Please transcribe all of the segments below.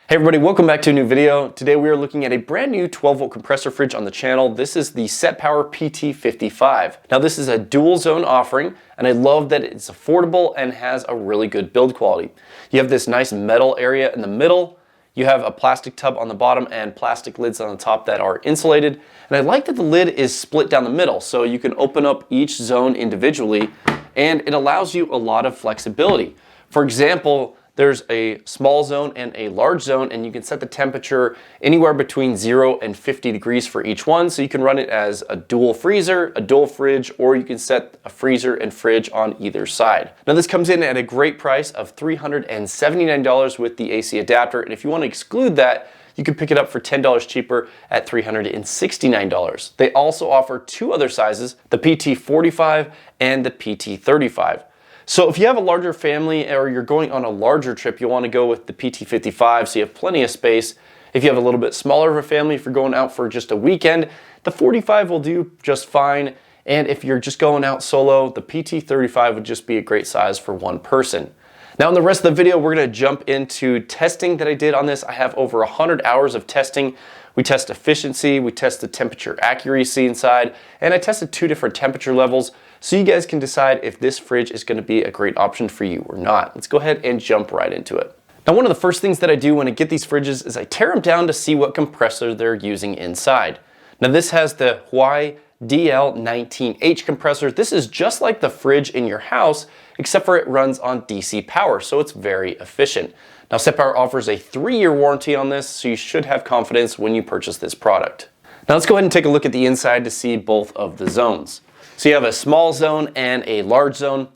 Hey everybody, welcome back to a new video. Today we are looking at a brand new 12-volt compressor fridge on the channel. This is the SetPower PT55. Now this is a dual zone offering, and I love that it's affordable and has a really good build quality. You have this nice metal area in the middle. You have a plastic tub on the bottom and plastic lids on the top that are insulated. And I like that the lid is split down the middle, so you can open up each zone individually, and it allows you a lot of flexibility. For example, there's a small zone and a large zone, and you can set the temperature anywhere between 0 and 50 degrees for each one. So you can run it as a dual freezer, a dual fridge, or you can set a freezer and fridge on either side. Now this comes in at a great price of $379 with the AC adapter. And if you want to exclude that, you can pick it up for $10 cheaper at $369. They also offer two other sizes, the PT45 and the PT35. So if you have a larger family or you're going on a larger trip, you'll want to go with the PT55 so you have plenty of space. If you have a little bit smaller of a family, if you're going out for just a weekend, the 45 will do just fine. And if you're just going out solo, the PT35 would just be a great size for one person. Now in the rest of the video, we're going to jump into testing that I did on this. I have over 100 hours of testing. We test efficiency, we test the temperature accuracy inside, and I tested two different temperature levels so you guys can decide if this fridge is going to be a great option for you or not. Let's go ahead and jump right into it. Now one of the first things that I do when I get these fridges is I tear them down to see what compressor they're using inside. Now this has the Huawei DL19H compressor. This is just like the fridge in your house, except for it runs on DC power, so it's very efficient. Now SetPower offers a 3-year warranty on this, so you should have confidence when you purchase this product. Now let's go ahead and take a look at the inside to see both of the zones. So you have a small zone and a large zone.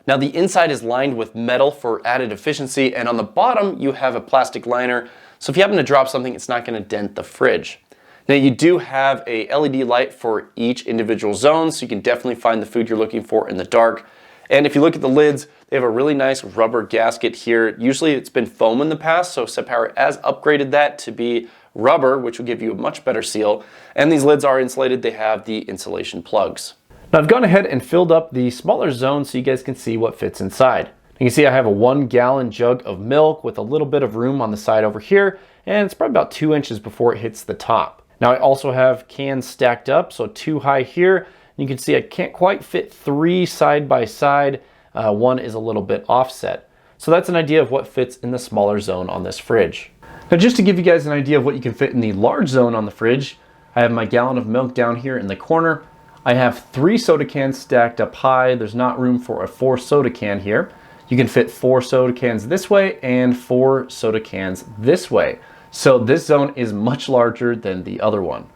Now the inside is lined with metal for added efficiency, and on the bottom you have a plastic liner, so if you happen to drop something, it's not going to dent the fridge. Now you do have a LED light for each individual zone, so you can definitely find the food you're looking for in the dark. And if you look at the lids, they have a really nice rubber gasket here. Usually it's been foam in the past, so SetPower has upgraded that to be rubber, which will give you a much better seal. And these lids are insulated. They have the insulation plugs. Now I've gone ahead and filled up the smaller zone so you guys can see what fits inside. You can see I have a 1-gallon jug of milk with a little bit of room on the side over here, and it's probably about 2 inches before it hits the top. Now I also have cans stacked up, so 2 high here. You can see I can't quite fit 3 side by side. One is a little bit offset. So that's an idea of what fits in the smaller zone on this fridge. Now just to give you guys an idea of what you can fit in the large zone on the fridge, I have my gallon of milk down here in the corner. I have 3 soda cans stacked up high. There's not room for a 4 soda can here. You can fit 4 soda cans this way and 4 soda cans this way. So this zone is much larger than the other one.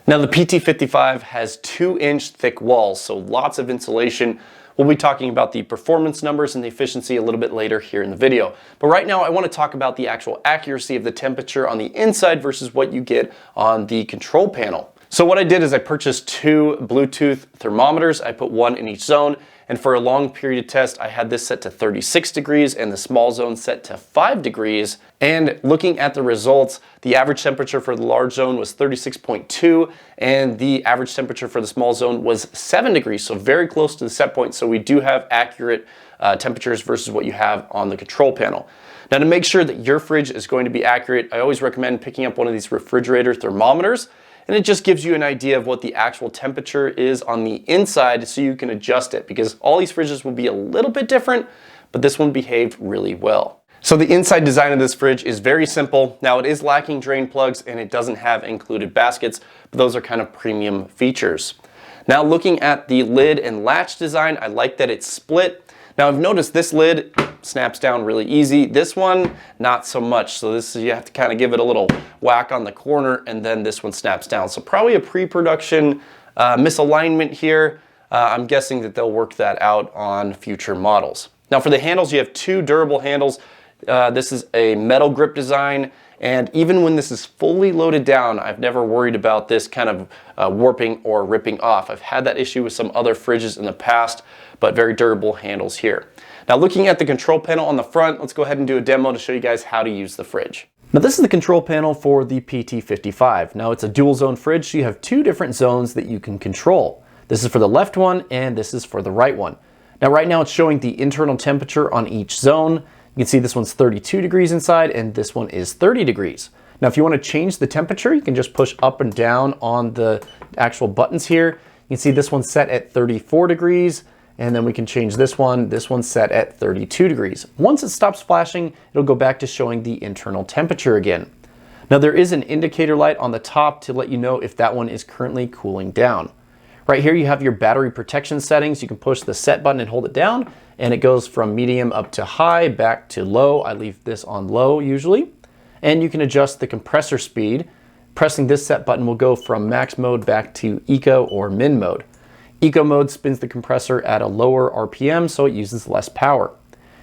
Now the PT55 has 2-inch thick walls, so lots of insulation. We'll be talking about the performance numbers and the efficiency a little bit later here in the video. But right now I want to talk about the actual accuracy of the temperature on the inside versus what you get on the control panel. So what I did is I purchased 2 Bluetooth thermometers. I put 1 in each zone, and for a long period of test I had this set to 36 degrees and the small zone set to 5 degrees. And looking at the results, the average temperature for the large zone was 36.2 and the average temperature for the small zone was 7 degrees, so very close to the set point. So we do have accurate temperatures versus what you have on the control panel. Now to make sure that your fridge is going to be accurate, I always recommend picking up one of these refrigerator thermometers, and it just gives you an idea of what the actual temperature is on the inside so you can adjust it, because all these fridges will be a little bit different, but this one behaved really well. So the inside design of this fridge is very simple. Now it is lacking drain plugs and it doesn't have included baskets, but those are kind of premium features. Now looking at the lid and latch design, I like that it's split. Now I've noticed this lid snaps down really easy. This one, not so much. So this, you have to kind of give it a little whack on the corner and then this one snaps down. So probably a pre-production misalignment here. I'm guessing that they'll work that out on future models. Now for the handles, you have 2 durable handles. This is a metal grip design, and even when this is fully loaded down, I've never worried about this kind of warping or ripping off. I've had that issue with some other fridges in the past, but very durable handles here. Now looking at the control panel on the front, let's go ahead and do a demo to show you guys how to use the fridge. Now this is the control panel for the PT55. Now it's a dual zone fridge, so you have 2 different zones that you can control. This is for the left one and this is for the right one. Now right now it's showing the internal temperature on each zone. You can see this one's 32 degrees inside and this one is 30 degrees. Now if you want to change the temperature, you can just push up and down on the actual buttons here. You can see this one's set at 34 degrees, and then we can change this one. This one's set at 32 degrees. Once it stops flashing, it'll go back to showing the internal temperature again. Now there is an indicator light on the top to let you know if that one is currently cooling down. Right here you have your battery protection settings. You can push the set button and hold it down, and it goes from medium up to high, back to low. I leave this on low usually. And you can adjust the compressor speed. Pressing this set button will go from max mode back to eco or min mode. Eco mode spins the compressor at a lower RPM, so it uses less power.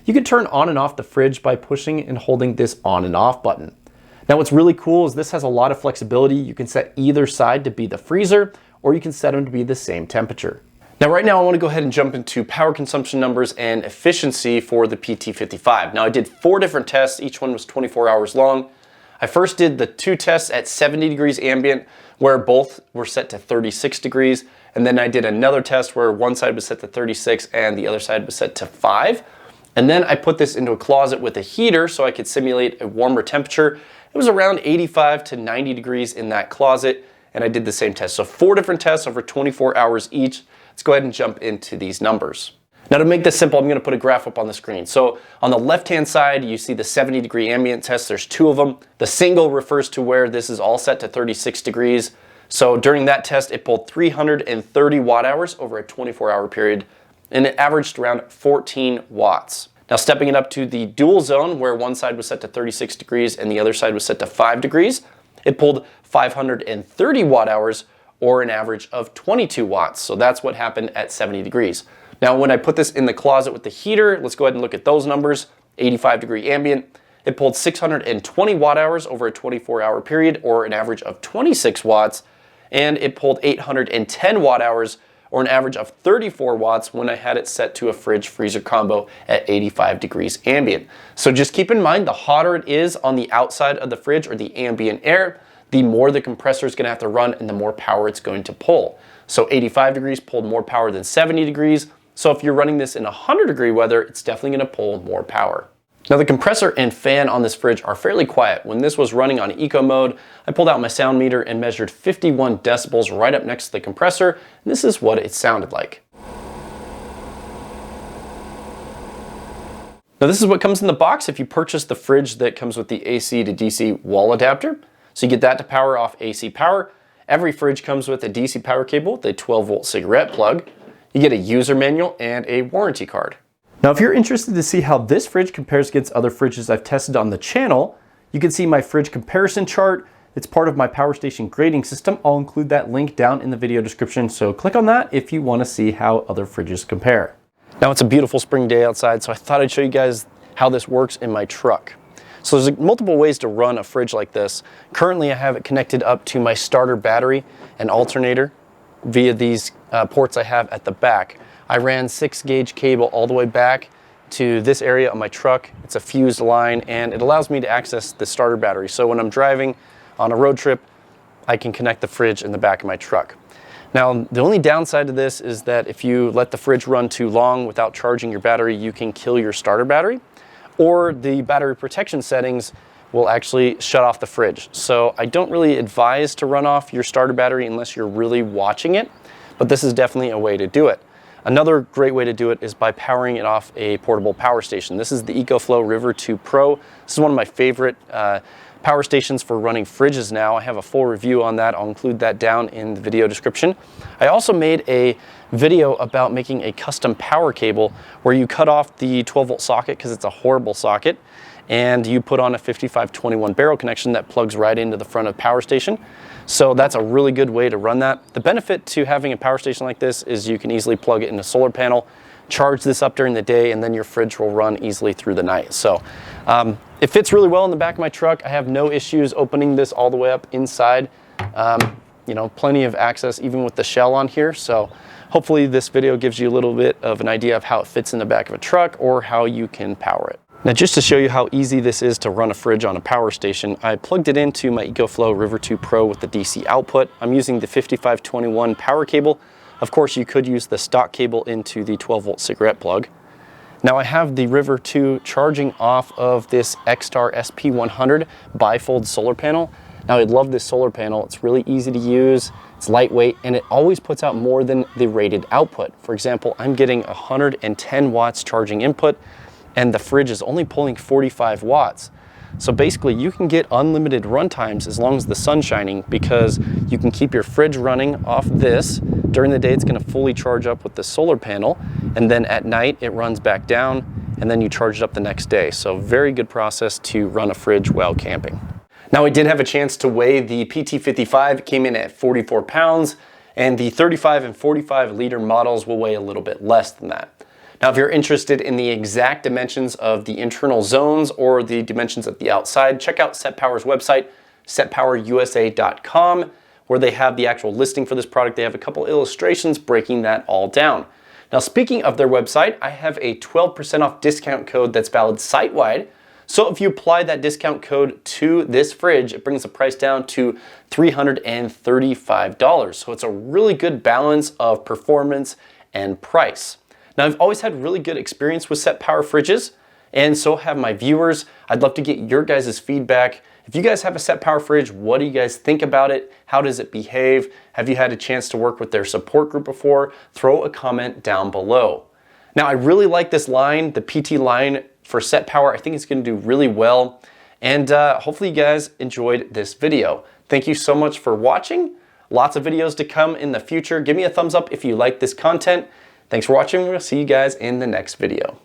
You can turn on and off the fridge by pushing and holding this on and off button. Now what's really cool is this has a lot of flexibility. You can set either side to be the freezer, or you can set them to be the same temperature. Now right now I want to go ahead and jump into power consumption numbers and efficiency for the PT55. Now I did 4 different tests, each one was 24 hours long. I first did the 2 tests at 70 degrees ambient, where both were set to 36 degrees, and then I did another test where one side was set to 36 and the other side was set to 5. And then I put this into a closet with a heater so I could simulate a warmer temperature. It was around 85 to 90 degrees in that closet, and I did the same test. So 4 different tests over 24 hours each. Let's go ahead and jump into these numbers. Now to make this simple, I'm going to put a graph up on the screen. So on the left-hand side, you see the 70 degree ambient test. There's 2 of them. The single refers to where this is all set to 36 degrees. So during that test, it pulled 330 watt hours over a 24-hour period, and it averaged around 14 watts. Now stepping it up to the dual zone, where one side was set to 36 degrees and the other side was set to 5 degrees, it pulled 530 watt hours, or an average of 22 watts. So that's what happened at 70 degrees. Now when I put this in the closet with the heater, let's go ahead and look at those numbers. 85 degree ambient, it pulled 620 watt hours over a 24-hour period, or an average of 26 watts, and it pulled 810 watt hours, or an average of 34 watts when I had it set to a fridge freezer combo at 85 degrees ambient. So just keep in mind, the hotter it is on the outside of the fridge or the ambient air, the more the compressor is going to have to run and the more power it's going to pull. So 85 degrees pulled more power than 70 degrees. So if you're running this in 100 degree weather, it's definitely going to pull more power. Now the compressor and fan on this fridge are fairly quiet. When this was running on eco mode, I pulled out my sound meter and measured 51 decibels right up next to the compressor, and this is what it sounded like. Now this is what comes in the box if you purchase the fridge that comes with the AC to DC wall adapter. So you get that to power off AC power. Every fridge comes with a DC power cable with a 12-volt cigarette plug. You get a user manual and a warranty card. Now if you're interested to see how this fridge compares against other fridges I've tested on the channel, you can see my fridge comparison chart. It's part of my power station grading system. I'll include that link down in the video description, so click on that if you want to see how other fridges compare. Now it's a beautiful spring day outside, so I thought I'd show you guys how this works in my truck. So there's multiple ways to run a fridge like this. Currently I have it connected up to my starter battery and alternator via these ports I have at the back. I ran 6-gauge cable all the way back to this area of my truck. It's a fused line and it allows me to access the starter battery. So when I'm driving on a road trip, I can connect the fridge in the back of my truck. Now the only downside to this is that if you let the fridge run too long without charging your battery, you can kill your starter battery, or the battery protection settings will actually shut off the fridge. So I don't really advise to run off your starter battery unless you're really watching it, but this is definitely a way to do it. Another great way to do it is by powering it off a portable power station. This is the EcoFlow River 2 Pro. This is one of my favorite power stations for running fridges now. I have a full review on that. I'll include that down in the video description. I also made a video about making a custom power cable where you cut off the 12-volt socket because it's a horrible socket, and you put on a 5521 barrel connection that plugs right into the front of the power station. So that's a really good way to run that. The benefit to having a power station like this is you can easily plug it in a solar panel, charge this up during the day, and then your fridge will run easily through the night. So it fits really well in the back of my truck. I have no issues opening this all the way up inside. You know, plenty of access even with the shell on here. So hopefully this video gives you a little bit of an idea of how it fits in the back of a truck or how you can power it. Now just to show you how easy this is to run a fridge on a power station, I plugged it into my EcoFlow River 2 Pro with the DC output. I'm using the 5521 power cable. Of course, you could use the stock cable into the 12-volt cigarette plug. Now I have the River 2 charging off of this X-Star SP100 bifold solar panel. Now I love this solar panel. It's really easy to use, it's lightweight, and it always puts out more than the rated output. For example, I'm getting 110 watts charging input, and the fridge is only pulling 45 watts. So basically you can get unlimited run times as long as the sun's shining, because you can keep your fridge running off this. During the day it's going to fully charge up with the solar panel, and then at night it runs back down, and then you charge it up the next day. So very good process to run a fridge while camping. Now I did have a chance to weigh the PT55. It came in at 44 pounds, and the 35 and 45 liter models will weigh a little bit less than that. Now, if you're interested in the exact dimensions of the internal zones or the dimensions of the outside, check out SetPower's website, setpowerusa.com, where they have the actual listing for this product. They have a couple illustrations breaking that all down. Now, speaking of their website, I have a 12% off discount code that's valid site-wide. So if you apply that discount code to this fridge, it brings the price down to $335. So it's a really good balance of performance and price. Now, I've always had really good experience with SetPower fridges, and so have my viewers. I'd love to get your guys' feedback. If you guys have a SetPower fridge, what do you guys think about it? How does it behave? Have you had a chance to work with their support group before? Throw a comment down below. Now, I really like this line, the PT line for SetPower. I think it's going to do really well, and hopefully you guys enjoyed this video. Thank you so much for watching. Lots of videos to come in the future. Give me a thumbs up if you like this content. Thanks for watching. We'll see you guys in the next video.